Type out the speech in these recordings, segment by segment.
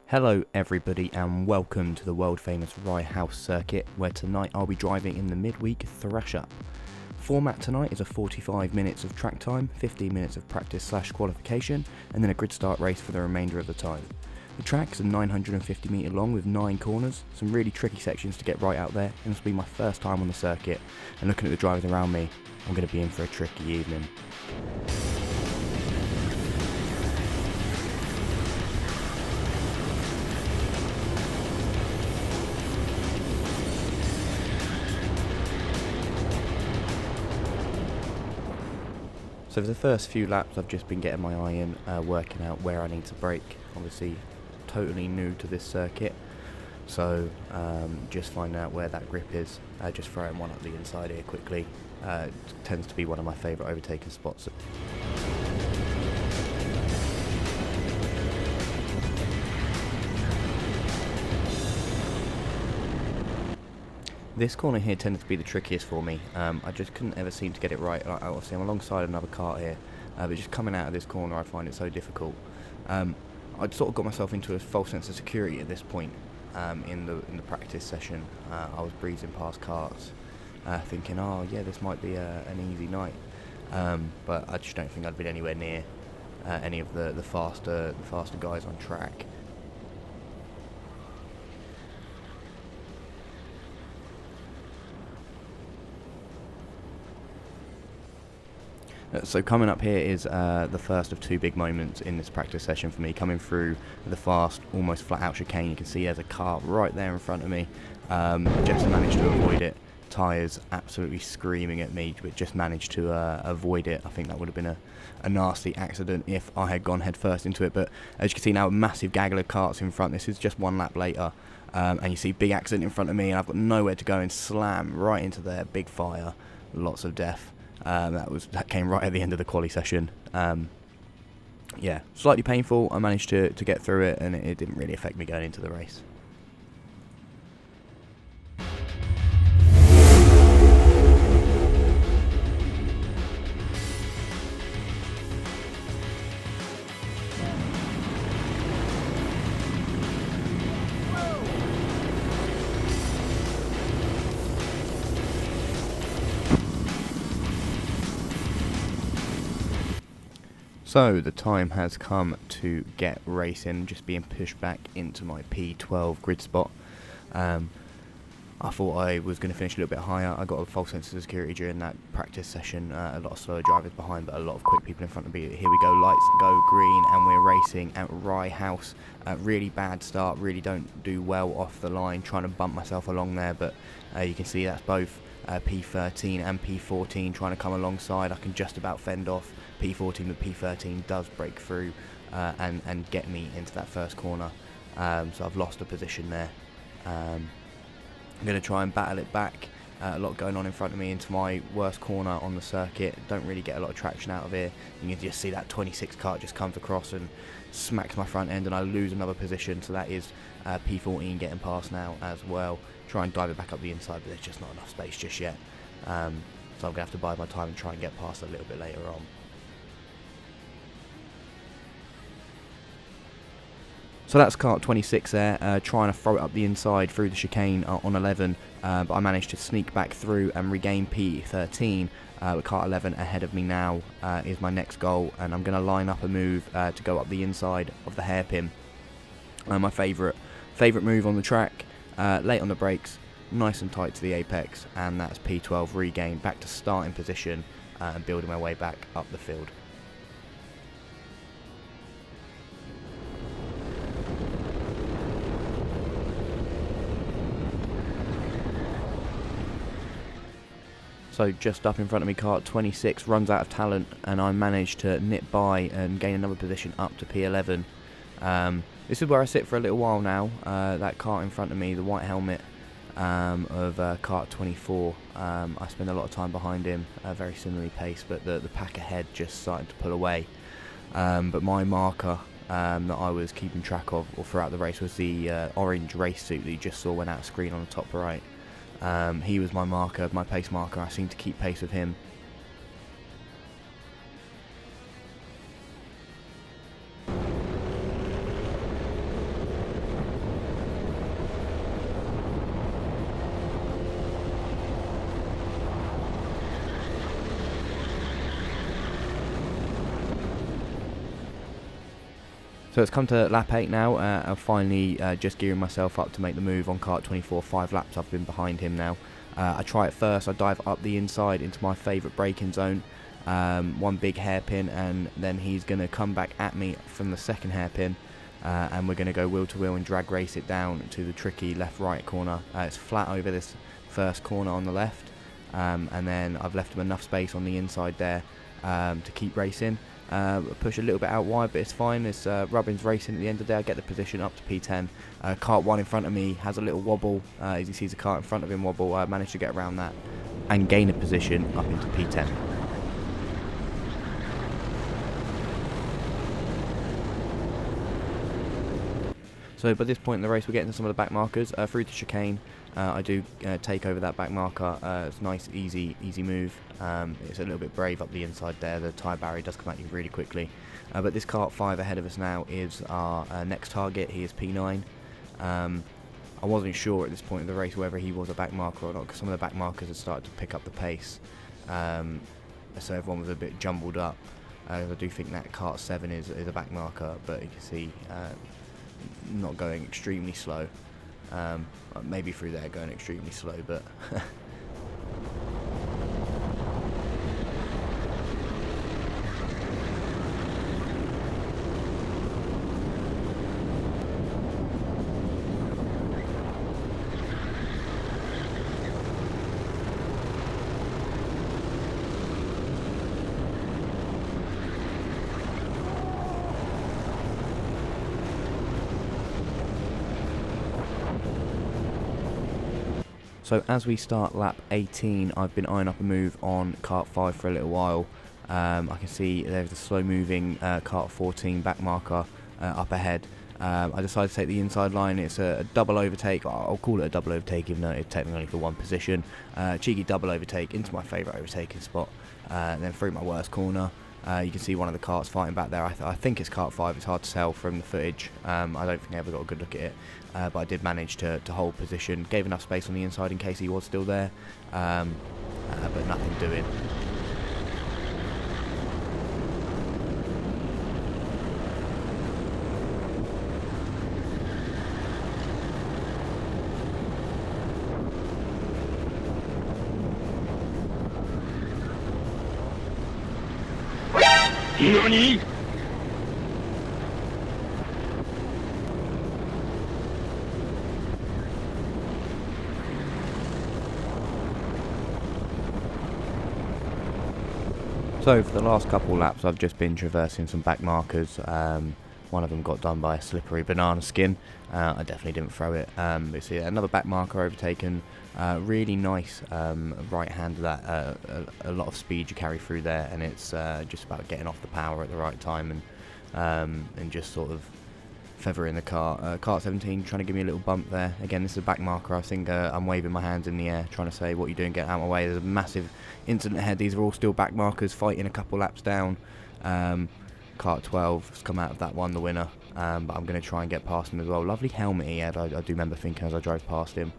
Hello everybody and welcome to the world famous Rye House circuit, where tonight I'll be driving in the Midweek Thrashup. Format tonight is a 45 minutes of track time, 15 minutes of practice / qualification, and then a grid start race for the remainder of the time. The track is 950 metre long with 9 corners, some really tricky sections to get right out there, and this will be my first time on the circuit, and looking at the drivers around me, I'm going to be in for a tricky evening. So for the first few laps I've just been getting my eye in, working out where I need to brake. Obviously totally new to this circuit, so just finding out where that grip is, just throwing one up the inside here quickly. It tends to be one of my favourite overtaking spots. This corner here tended to be the trickiest for me. I just couldn't ever seem to get it right. Obviously I'm alongside another car here, but just coming out of this corner I find it so difficult. I'd sort of got myself into a false sense of security at this point in the practice session. I was breezing past cars, thinking, oh yeah, this might be an easy night. But I just don't think I'd been anywhere near any of the faster guys on track. So coming up here is the first of two big moments in this practice session for me. Coming through the fast, almost flat out chicane, you can see there's a car right there in front of me. Just managed to avoid it. Tyres absolutely screaming at me, but just managed to avoid it. I think that would have been a nasty accident if I had gone head first into it. But as you can see now, a massive gaggle of carts in front. This is just one lap later. And you see big accident in front of me, and I've got nowhere to go, and slam right into there. Big fire, lots of death. That came right at the end of the quali session. Yeah, slightly painful. I managed to get through it, and it didn't really affect me going into the race. So the time has come to get racing, just being pushed back into my P12 grid spot. I thought I was going to finish a little bit higher. I got a false sense of security during that practice session. A lot of slower drivers behind, but a lot of quick people in front of me. Here we go, lights go green, and we're racing at Rye House. Really bad start, really don't do well off the line, trying to bump myself along there, but you can see that's both P13 and P14 trying to come alongside. I can just about fend off P14, but P13 does break through and get me into that first corner. So I've lost a position there. I'm going to try and battle it back. A lot going on in front of me into my worst corner on the circuit. Don't really get a lot of traction out of here. You can just see that 26 kart just comes across and smacks my front end, and I lose another position. So that is P14 getting past now as well. Try and dive it back up the inside, but there's just not enough space just yet. So I'm going to have to bide my time and try and get past a little bit later on. So that's kart 26 there, trying to throw it up the inside through the chicane on 11, but I managed to sneak back through and regain P13. With kart 11 ahead of me now is my next goal, and I'm going to line up a move to go up the inside of the hairpin. My favourite move on the track, late on the brakes, nice and tight to the apex, and that's P12 regain, back to starting position and building my way back up the field. So just up in front of me, kart 26 runs out of talent, and I managed to nip by and gain another position up to P11. This is where I sit for a little while now. That kart in front of me, the white helmet of kart 24, I spend a lot of time behind him, very similarly paced, but the pack ahead just started to pull away. But my marker that I was keeping track of all throughout the race was the orange race suit that you just saw went out of screen on the top right. He was my marker, my pace marker. I seemed to keep pace with him. So it's come to lap 8 now. I'm finally just gearing myself up to make the move on kart 24. 5 laps I've been behind him now. I try it first. I dive up the inside into my favourite braking zone. One big hairpin, and then he's going to come back at me from the second hairpin. And we're going to go wheel to wheel and drag race it down to the tricky left-right corner. It's flat over this first corner on the left. And then I've left him enough space on the inside there to keep racing. Push a little bit out wide, but it's fine. It's Rubbin's racing at the end of the day. I get the position up to P10. Kart 1 in front of me has a little wobble. As he sees the kart in front of him wobble, I managed to get around that and gain a position up into P10. So by this point in the race, we're getting to some of the back markers. Through the chicane, I do take over that back marker. It's a nice, easy move. It's a little bit brave up the inside there. The tyre barrier does come at you really quickly. But this kart 5 ahead of us now is our next target. He is P9. I wasn't sure at this point in the race whether he was a back marker or not, because some of the back markers had started to pick up the pace. So everyone was a bit jumbled up. I do think that kart 7 is a back marker, but you can see not going extremely slow. Maybe through there going extremely slow, but so as we start lap 18, I've been eyeing up a move on kart 5 for a little while. I can see there's a slow moving kart 14 back marker up ahead. I decided to take the inside line. It's a double overtake. I'll call it a double overtake, even though it's technically for one position. Cheeky double overtake into my favourite overtaking spot, and then through my worst corner. You can see one of the karts fighting back there. I think it's kart 5. It's hard to tell from the footage. I don't think I ever got a good look at it, but I did manage to hold position. Gave enough space on the inside in case he was still there, but nothing doing. NANI?! So for the last couple laps, I've just been traversing some back markers. One of them got done by a slippery banana skin. I definitely didn't throw it. But see, another back marker overtaken. Really nice right hand of that. A lot of speed you carry through there, and it's just about getting off the power at the right time and just sort of feathering the car. Kart 17 trying to give me a little bump there. Again, this is a back marker. I think I'm waving my hands in the air, trying to say, what are you doing, get out of my way. There's a massive incident ahead. These are all still back markers, fighting a couple laps down. Kart 12 has come out of that one, the winner. But I'm going to try and get past him as well. Lovely helmet he had, I do remember thinking as I drove past him.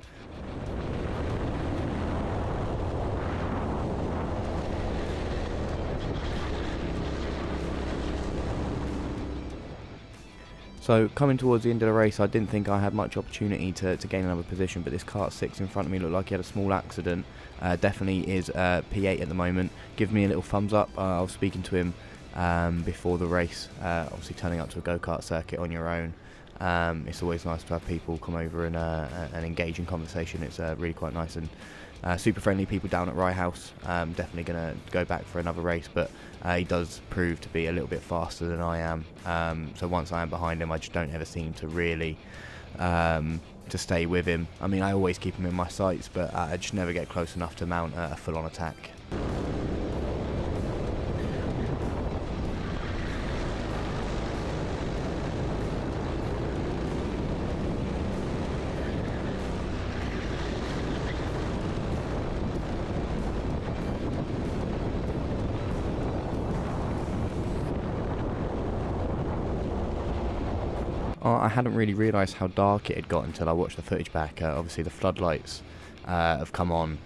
So coming towards the end of the race, I didn't think I had much opportunity to gain another position, but this kart 6 in front of me looked like he had a small accident. Definitely is P8 at the moment. Give me a little thumbs up. I was speaking to him before the race, obviously turning up to a go-kart circuit on your own. It's always nice to have people come over and engage in conversation. It's really quite nice, and super friendly people down at Rye House. Definitely going to go back for another race, but he does prove to be a little bit faster than I am. So once I am behind him, I just don't ever seem to really to stay with him. I mean, I always keep him in my sights, but I just never get close enough to mount a full-on attack. I hadn't really realised how dark it had got until I watched the footage back. Obviously the floodlights have come on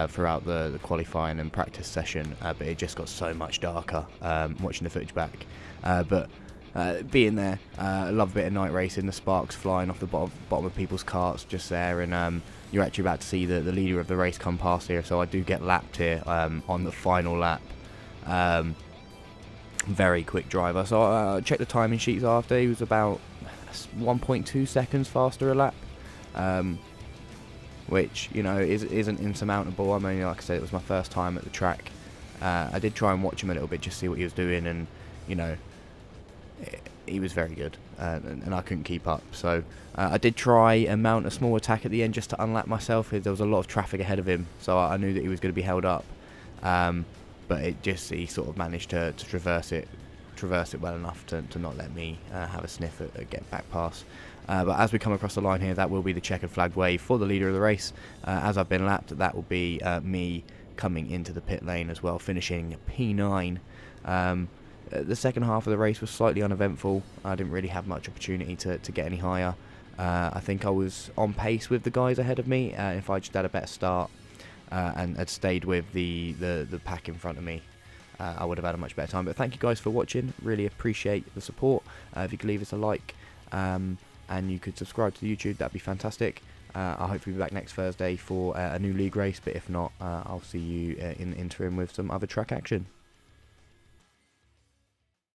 throughout the qualifying and practice session, but it just got so much darker watching the footage back. But being there, I love a bit of night racing, the sparks flying off the bottom of people's carts just there, and you're actually about to see the leader of the race come past here, so I do get lapped here on the final lap. Very quick driver, so I checked the timing sheets after. He was about 1.2 seconds faster a lap, which, you know, isn't insurmountable. I mean, like I said, it was my first time at the track. I did try and watch him a little bit, just see what he was doing, and, you know, he was very good, and I couldn't keep up. So I did try and mount a small attack at the end just to unlap myself. There was a lot of traffic ahead of him, so I knew that he was going to be held up. But he sort of managed to traverse it well enough to not let me have a sniff at get back pass. But as we come across the line here, that will be the checkered flagged wave for the leader of the race. As I've been lapped, that will be me coming into the pit lane as well, finishing P9. The second half of the race was slightly uneventful. I didn't really have much opportunity to get any higher. I think I was on pace with the guys ahead of me. If I just had a better start and had stayed with the pack in front of me, I would have had a much better time. But thank you guys for watching. Really appreciate the support. If you could leave us a like and you could subscribe to the YouTube, that'd be fantastic. I'll hopefully be back next Thursday for a new league race, but if not, I'll see you in the interim with some other track action.